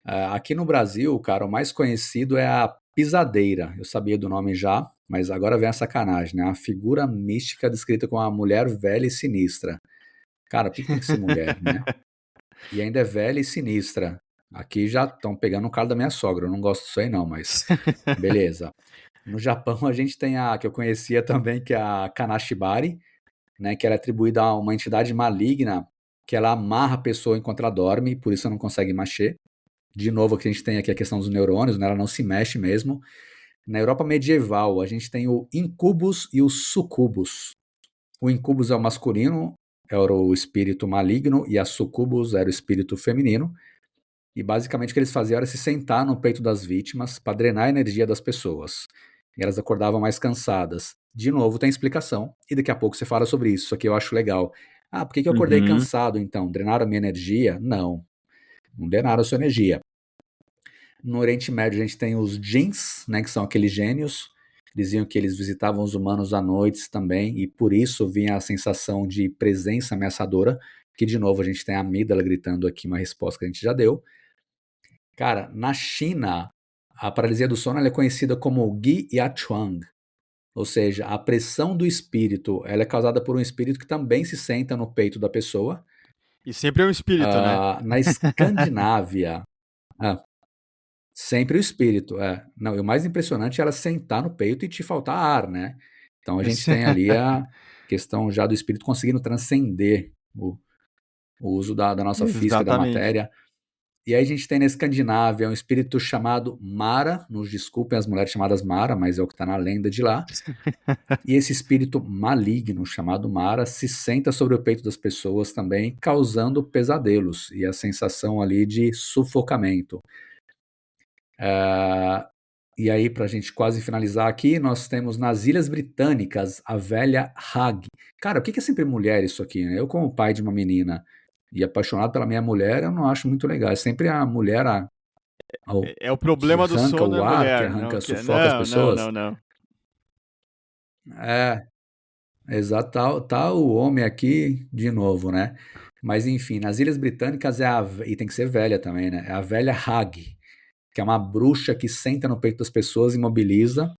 Aqui no Brasil, cara, o mais conhecido é a pisadeira. Eu sabia do nome já, mas agora vem a sacanagem, né? A figura mística descrita como uma mulher velha e sinistra. Cara, o que tem que ser mulher, né? E ainda é velha e sinistra. Aqui já estão pegando o cara da minha sogra. Eu não gosto disso aí, não, mas beleza. No Japão, a gente tem a que eu conhecia também, que é a Kanashibari, né? Que ela é atribuída a uma entidade maligna que ela amarra a pessoa enquanto ela dorme, por isso ela não consegue mexer. De novo, aqui a gente tem aqui a questão dos neurônios, né? Ela não se mexe mesmo. Na Europa medieval, a gente tem o incubus e o sucubus. O incubus é o masculino, era o espírito maligno, e a sucubus era o espírito feminino. E basicamente o que eles faziam era se sentar no peito das vítimas para drenar a energia das pessoas. E elas acordavam mais cansadas. De novo, tem explicação, e daqui a pouco você fala sobre isso, aqui eu acho legal. Ah, por que eu acordei Uhum. cansado então? Drenaram a minha energia? Não, não drenaram a sua energia. No Oriente Médio a gente tem os jinns, né, que são aqueles gênios. Diziam que eles visitavam os humanos à noite também, e por isso vinha a sensação de presença ameaçadora. que de novo a gente tem a amígdala gritando aqui uma resposta que a gente já deu. Cara, na China, a paralisia do sono ela é conhecida como Gui Yachuang, ou seja, a pressão do espírito, ela é causada por um espírito que também se senta no peito da pessoa. E sempre é um espírito, né? Na Escandinávia, sempre o espírito. Não, e o mais impressionante é ela sentar no peito e te faltar ar, né? Então a gente tem ali a questão já do espírito conseguindo transcender o uso da nossa física, da Exatamente. matéria. E aí a gente tem na Escandinávia um espírito chamado Mara, nos desculpem as mulheres chamadas Mara, mas é o que está na lenda de lá. E esse espírito maligno chamado Mara se senta sobre o peito das pessoas também, causando pesadelos e a sensação ali de sufocamento. E aí, para a gente quase finalizar aqui, nós temos nas Ilhas Britânicas a velha Hag. Cara, o que é sempre mulher isso aqui, né? Eu, como pai de uma menina e apaixonado pela minha mulher, eu não acho muito legal. É sempre a mulher É o que problema do arranca sono é o a ar, que mulher. Não, arranca, sufoca as não, não, pessoas. não, não. É, exato, tá o homem aqui de novo, né? Mas enfim, nas Ilhas Britânicas e tem que ser velha também, né? É a velha Hag, que é uma bruxa que senta no peito das pessoas e imobiliza.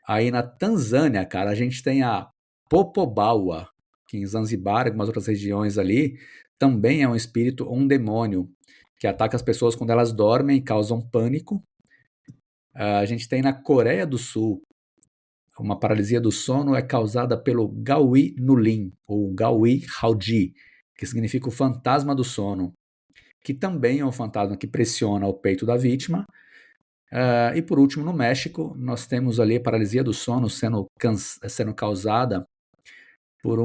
Aí na Tanzânia, cara, a gente tem a Popobawa, que em Zanzibar e algumas outras regiões ali, também é um espírito, um demônio, que ataca as pessoas quando elas dormem e causam pânico. A gente tem na Coreia do Sul, uma paralisia do sono é causada pelo Gawi Nulin, ou Gawi Haoji, que significa o fantasma do sono, que também é um fantasma que pressiona o peito da vítima. E por último, no México, nós temos ali a paralisia do sono sendo causada por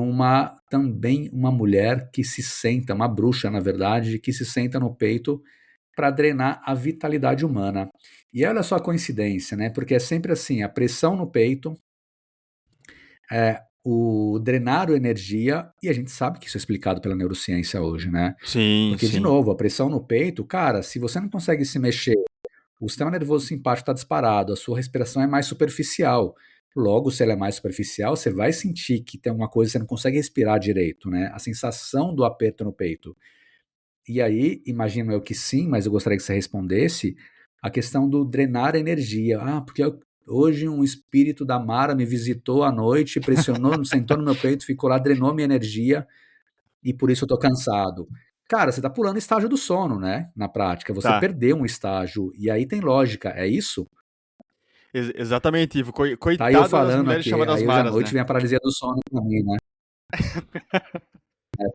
também uma mulher que se senta, uma bruxa, na verdade, que se senta no peito para drenar a vitalidade humana. E olha só a coincidência, né? Porque é sempre assim, a pressão no peito, o drenar a energia, e a gente sabe que isso é explicado pela neurociência hoje, né? Sim, Porque, de sim. novo, a pressão no peito, cara, se você não consegue se mexer, o sistema nervoso simpático está disparado, a sua respiração é mais superficial. Logo, se ela é mais superficial, você vai sentir que tem alguma coisa, você não consegue respirar direito, né? A sensação do aperto no peito. E aí, imagino eu que sim, mas eu gostaria que você respondesse a questão do drenar a energia. Porque hoje um espírito da Mara me visitou à noite, pressionou, sentou no meu peito, ficou lá, drenou minha energia e por isso eu tô cansado. Cara, você tá pulando estágio do sono, né? Na prática, você Tá. perdeu um estágio e aí tem lógica, é isso? Exatamente, Ivo. Tá aí eu Coitado das falando mulheres aqui, chamadas aí hoje à Maras, noite né? vem a paralisia do sono pra mim, né?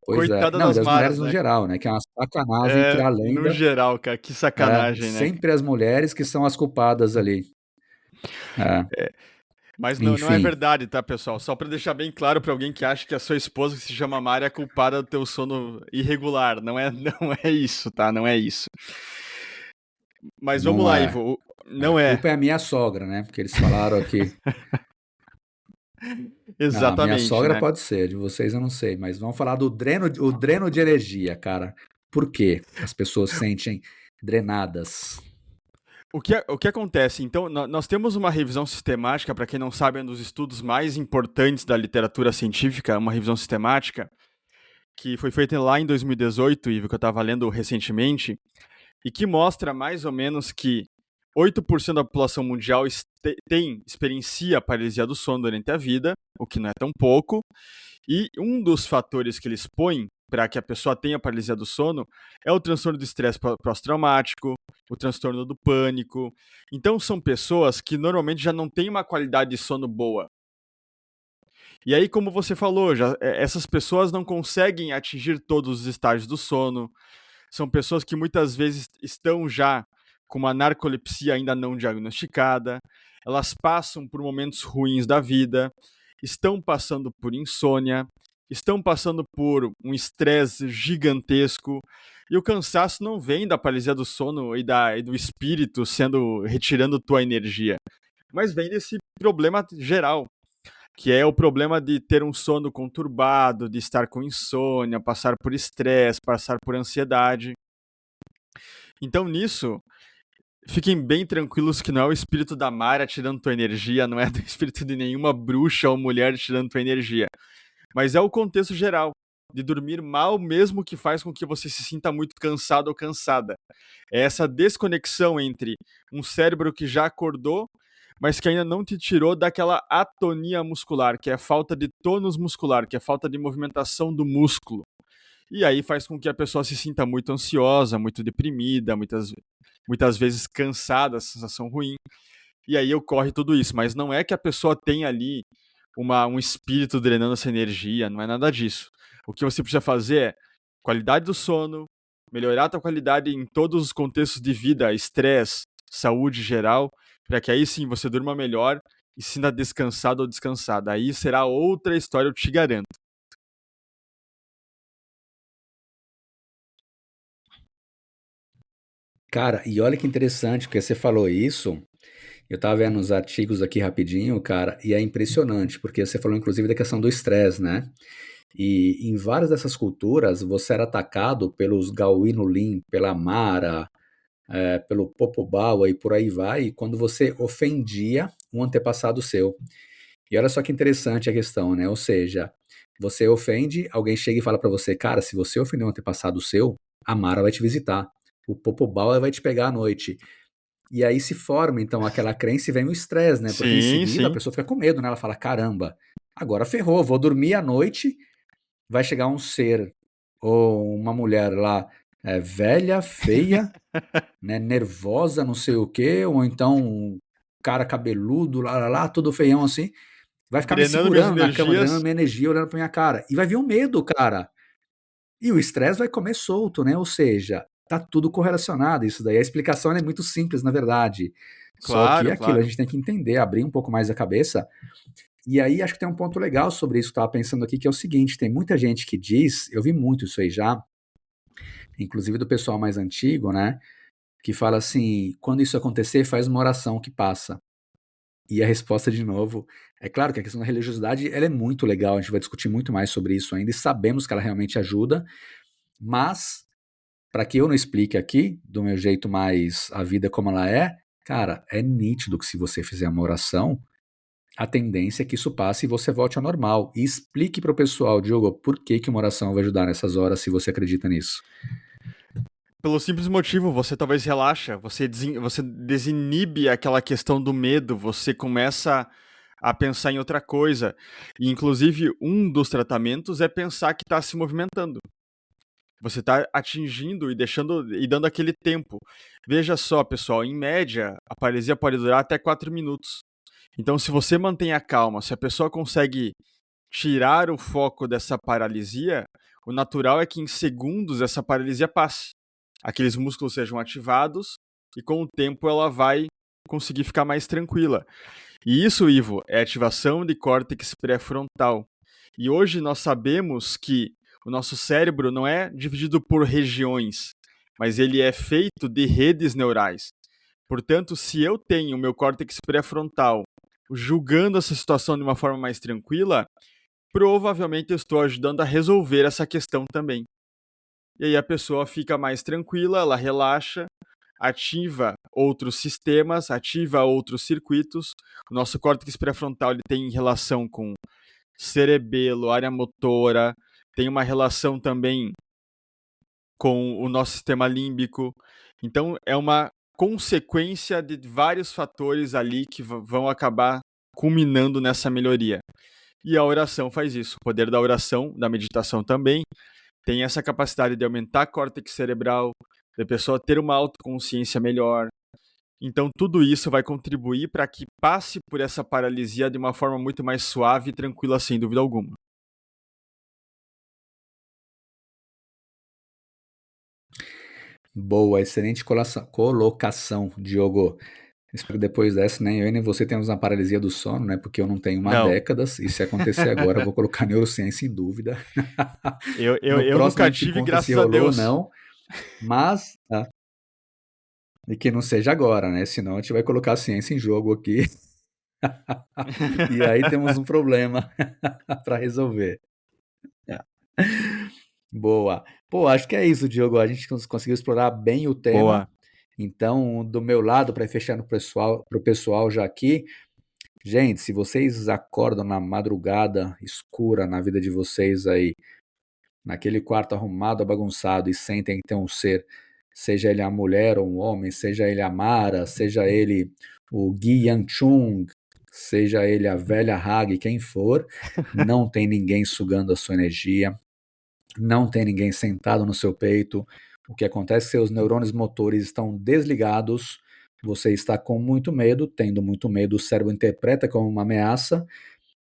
Pois é. Coitada Não, e das das mulheres Maras, no né? geral, né? Que é uma sacanagem que É, a no lenda geral, cara, que é sacanagem, né? sempre as mulheres que são as culpadas ali. É, Mas não é enfim, verdade, tá, pessoal? Só pra deixar bem claro pra alguém que acha que a sua esposa que se chama Mari é culpada do teu sono irregular. Não é, não é isso, tá? Não é isso. Mas vamos não lá, é. Ivo. A Não é. culpa é a minha sogra, né? Porque eles falaram aqui. Não, a minha Exatamente, sogra né? pode ser, de vocês eu não sei, mas vamos falar do dreno de energia, cara. Por que as pessoas sentem drenadas? O que acontece? Então, nós temos uma revisão sistemática, para quem não sabe, é um dos estudos mais importantes da literatura científica, uma revisão sistemática, que foi feita lá em 2018, Ivo, que eu estava lendo recentemente, e que mostra mais ou menos que 8% da população mundial experiencia a paralisia do sono durante a vida, o que não é tão pouco, e um dos fatores que eles põem para que a pessoa tenha paralisia do sono é o transtorno do estresse pós-traumático, o transtorno do pânico. Então são pessoas que normalmente já não têm uma qualidade de sono boa. E aí, como você falou, essas pessoas não conseguem atingir todos os estágios do sono. São pessoas que muitas vezes estão já com uma narcolepsia ainda não diagnosticada. Elas passam por momentos ruins da vida, estão passando por insônia, estão passando por um estresse gigantesco, e o cansaço não vem da paralisia do sono e do espírito retirando tua energia, mas vem desse problema geral, que é o problema de ter um sono conturbado, de estar com insônia, passar por estresse, passar por ansiedade. Então nisso, fiquem bem tranquilos que não é o espírito da Mara tirando tua energia, não é do espírito de nenhuma bruxa ou mulher tirando tua energia. Mas é o contexto geral. de dormir mal, mesmo que faz com que você se sinta muito cansado ou cansada. É essa desconexão entre um cérebro que já acordou, mas que ainda não te tirou daquela atonia muscular, que é a falta de tônus muscular, que é a falta de movimentação do músculo. E aí faz com que a pessoa se sinta muito ansiosa, muito deprimida, muitas vezes cansada, sensação ruim. E aí ocorre tudo isso. Mas não é que a pessoa tenha ali um espírito drenando essa energia, não é nada disso. O que você precisa fazer é qualidade do sono, melhorar a tua qualidade em todos os contextos de vida, estresse, saúde geral, para que aí sim você durma melhor e se sinta descansado ou descansada. Aí será outra história, eu te garanto. Cara, e olha que interessante, porque você falou isso, eu tava vendo uns artigos aqui rapidinho, cara, e é impressionante, porque você falou inclusive da questão do estresse, né? E em várias dessas culturas, você era atacado pelos Gauino-Lim, pela Mara, pelo Popobau e por aí vai, quando você ofendia um antepassado seu. E olha só que interessante a questão, né? Ou seja, você ofende, alguém chega e fala pra você, cara, se você ofender um antepassado seu, a Mara vai te visitar. O Popobau vai te pegar à noite. E aí se forma, então, aquela crença e vem o estresse, né? Porque em Sim, seguida a sim. pessoa fica com medo, né? Ela fala, caramba, agora ferrou, vou dormir à noite, vai chegar um ser ou uma mulher lá velha, feia, né, nervosa, não sei o quê, ou então um cara cabeludo, lá, todo feião assim, vai ficar me Drenando minhas segurando na cama, drenando energias. minha energia, olhando pra minha cara. E vai vir um medo, cara. E o estresse vai comer solto, né? Ou seja, tá tudo correlacionado isso daí. A explicação é muito simples, na verdade. Só que Claro, é aquilo, a claro. gente tem que entender, abrir um pouco mais a cabeça. E aí acho que tem um ponto legal sobre isso que eu estava pensando aqui, que é o seguinte, tem muita gente que diz, eu vi muito isso aí já, inclusive do pessoal mais antigo, né? Que fala assim, quando isso acontecer, faz uma oração que passa. E a resposta, de novo, é claro que a questão da religiosidade, ela é muito legal, a gente vai discutir muito mais sobre isso ainda, e sabemos que ela realmente ajuda, mas, para que eu não explique aqui, do meu jeito mais a vida como ela é, cara, é nítido que se você fizer uma oração, a tendência é que isso passe e você volte ao normal. E explique para o pessoal, Diogo, por que que uma oração vai ajudar nessas horas, se você acredita nisso. Pelo simples motivo, você talvez relaxa, você desinibe aquela questão do medo, você começa a pensar em outra coisa. E, inclusive, um dos tratamentos é pensar que está se movimentando. Você está atingindo e deixando e dando aquele tempo. Veja só, pessoal, em média, a paralisia pode durar até 4 minutos. Então, se você mantém a calma, se a pessoa consegue tirar o foco dessa paralisia, o natural é que em segundos essa paralisia passe. Aqueles músculos sejam ativados e com o tempo ela vai conseguir ficar mais tranquila. E isso, Ivo, é ativação de córtex pré-frontal. E hoje nós sabemos que o nosso cérebro não é dividido por regiões, mas ele é feito de redes neurais. Portanto, se eu tenho o meu córtex pré-frontal julgando essa situação de uma forma mais tranquila, provavelmente eu estou ajudando a resolver essa questão também. E aí a pessoa fica mais tranquila, ela relaxa, ativa outros sistemas, ativa outros circuitos. O nosso córtex pré-frontal ele tem relação com cerebelo, área motora, tem uma relação também com o nosso sistema límbico. Então é uma consequência de vários fatores ali que vão acabar culminando nessa melhoria. E a oração faz isso. O poder da oração, da meditação também, tem essa capacidade de aumentar a córtex cerebral, da pessoa ter uma autoconsciência melhor. Então, tudo isso vai contribuir para que passe por essa paralisia de uma forma muito mais suave e tranquila, sem dúvida alguma. Boa, excelente colocação, Diogo. Espero que depois dessa, nem eu e nem você temos uma paralisia do sono, né? Porque eu não tenho uma Não, décadas, e se acontecer agora, eu vou colocar neurociência em dúvida. No eu próximo a nunca gente tive, conta se graças a rolou ou Deus. não, mas e que não seja agora, né? Senão a gente vai colocar a ciência em jogo aqui, e aí temos um problema para resolver. Boa. Pô, acho que é isso, Diogo. A gente conseguiu explorar bem o tema. Boa. Então, do meu lado, para ir fechando pro pessoal já aqui, gente, se vocês acordam na madrugada escura na vida de vocês aí, naquele quarto arrumado, bagunçado, e sentem que tem um ser, seja ele a mulher ou um homem, seja ele a Mara, seja ele o Gi Yang-chung, seja ele a velha Hag, quem for, não tem ninguém sugando a sua energia, não tem ninguém sentado no seu peito. O que acontece é que seus neurônios motores estão desligados, você está com muito medo, tendo muito medo, o cérebro interpreta como uma ameaça,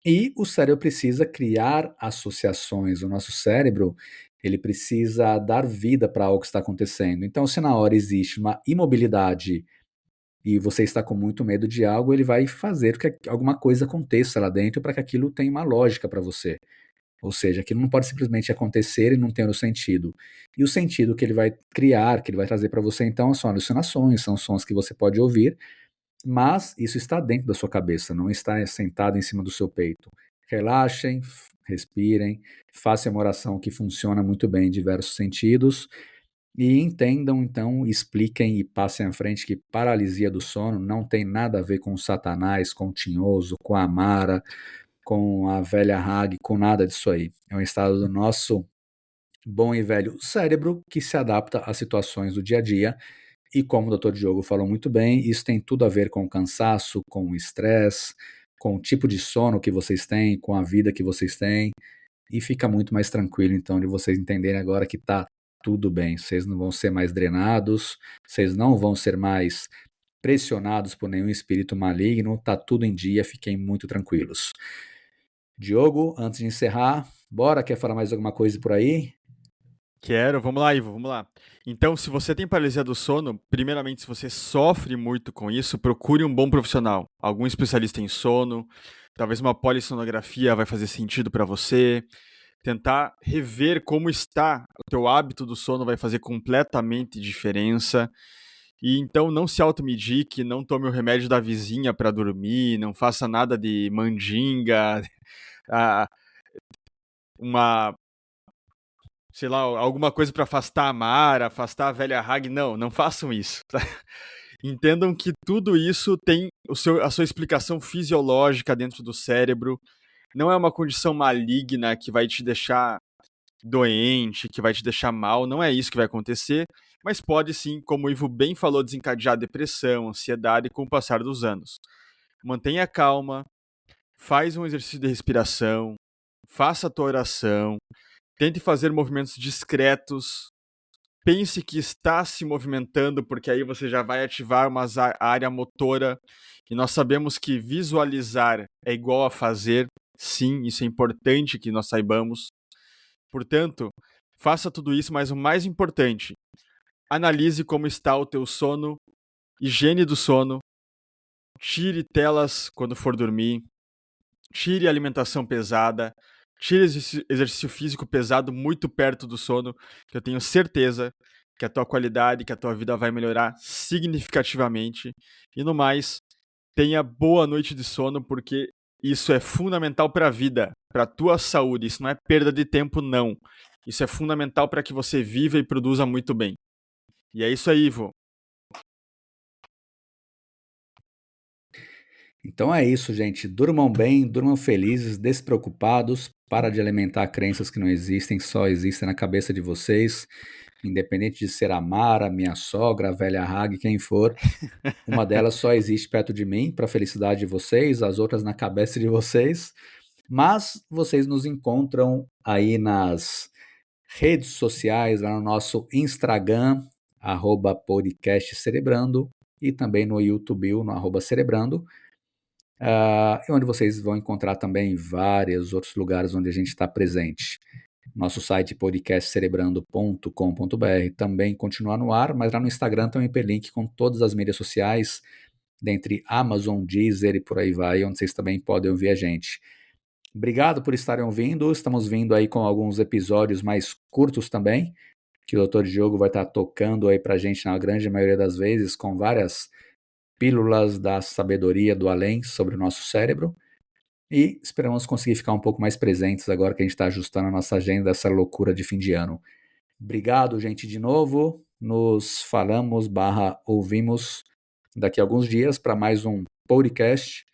e o cérebro precisa criar associações. O nosso cérebro, ele precisa dar vida para algo que está acontecendo. Então, se na hora existe uma imobilidade e você está com muito medo de algo, ele vai fazer que alguma coisa aconteça lá dentro para que aquilo tenha uma lógica para você. Ou seja, aquilo não pode simplesmente acontecer e não ter o sentido. E o sentido que ele vai criar, que ele vai trazer para você, então, são alucinações, são sons que você pode ouvir, mas isso está dentro da sua cabeça, não está sentado em cima do seu peito. Relaxem, respirem, façam uma oração que funciona muito bem em diversos sentidos e entendam, então, expliquem e passem à frente que paralisia do sono não tem nada a ver com o Satanás, com o Tinhoso, com a Mara, com a velha Hag, com nada disso aí. É um estado do nosso bom e velho cérebro que se adapta às situações do dia a dia. E como o doutor Diogo falou muito bem, isso tem tudo a ver com o cansaço, com o estresse, com o tipo de sono que vocês têm, com a vida que vocês têm. E fica muito mais tranquilo, então, de vocês entenderem agora que tá tudo bem. Vocês não vão ser mais drenados, vocês não vão ser mais pressionados por nenhum espírito maligno, tá tudo em dia, fiquem muito tranquilos. Diogo, antes de encerrar, bora, quer falar mais alguma coisa por aí? Quero, vamos lá, Ivo, vamos lá. Então, se você tem paralisia do sono, primeiramente, se você sofre muito com isso, procure um bom profissional, algum especialista em sono, talvez uma polissonografia vai fazer sentido para você. Tentar rever como está o teu hábito do sono vai fazer completamente diferença. E então não se automedique, não tome o remédio da vizinha para dormir, não faça nada de mandinga, ah, uma, sei lá, alguma coisa para afastar a Mara, afastar a velha Hag. Não, não façam isso. Tá? Entendam que tudo isso tem a sua explicação fisiológica dentro do cérebro. Não é uma condição maligna que vai te deixar doente, que vai te deixar mal. Não é isso que vai acontecer. Mas pode sim, como o Ivo bem falou, desencadear depressão, ansiedade com o passar dos anos. Mantenha calma, faz um exercício de respiração, faça a tua oração, tente fazer movimentos discretos, pense que está se movimentando, porque aí você já vai ativar uma área motora, e nós sabemos que visualizar é igual a fazer, sim, isso é importante que nós saibamos. Portanto, faça tudo isso, mas o mais importante, analise como está o teu sono, higiene do sono, tire telas quando for dormir, tire alimentação pesada, tire exercício físico pesado muito perto do sono, que eu tenho certeza que a tua qualidade, que a tua vida vai melhorar significativamente. E no mais, tenha boa noite de sono, porque isso é fundamental para a vida, para a tua saúde. Isso não é perda de tempo, não. Isso é fundamental para que você viva e produza muito bem. E é isso aí, Ivo. Então é isso, gente. Durmam bem, durmam felizes, despreocupados. Para de alimentar crenças que não existem, só existem na cabeça de vocês. Independente de ser a Mara, minha sogra, a velha Hag, quem for, uma delas só existe perto de mim, para a felicidade de vocês, as outras na cabeça de vocês. Mas vocês nos encontram aí nas redes sociais, lá no nosso Instagram, @podcastcerebrando, e também no YouTube, no @cerebrando. E onde vocês vão encontrar também vários outros lugares onde a gente está presente. Nosso site podcastcerebrando.com.br também continua no ar, mas lá no Instagram tem um hiperlink com todas as mídias sociais, dentre Amazon, Deezer e por aí vai, onde vocês também podem ouvir a gente. Obrigado por estarem ouvindo, estamos vindo aí com alguns episódios mais curtos também, que o Dr. Diogo vai estar tocando aí pra gente na grande maioria das vezes, com várias pílulas da sabedoria do além sobre o nosso cérebro. E esperamos conseguir ficar um pouco mais presentes agora que a gente está ajustando a nossa agenda dessa loucura de fim de ano. Obrigado, gente, de novo. Nos falamos, ouvimos daqui a alguns dias para mais um podcast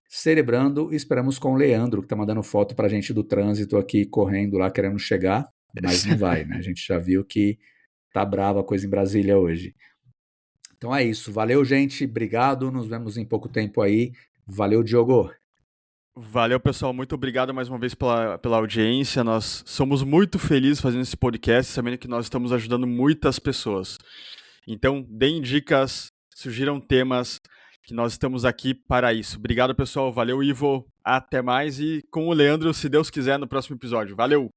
Cerebrando. E esperamos com o Leandro, que está mandando foto para a gente do trânsito aqui, correndo lá, querendo chegar. mas não vai, né? A gente já viu que tá brava a coisa em Brasília hoje. Então é isso. Valeu, gente. Obrigado. Nos vemos em pouco tempo aí. Valeu, Diogo. Valeu, pessoal. Muito obrigado mais uma vez pela audiência. Nós somos muito felizes fazendo esse podcast, sabendo que nós estamos ajudando muitas pessoas. Então, deem dicas, sugiram temas, que nós estamos aqui para isso. Obrigado, pessoal. Valeu, Ivo. Até mais. E com o Leandro, se Deus quiser, no próximo episódio. Valeu!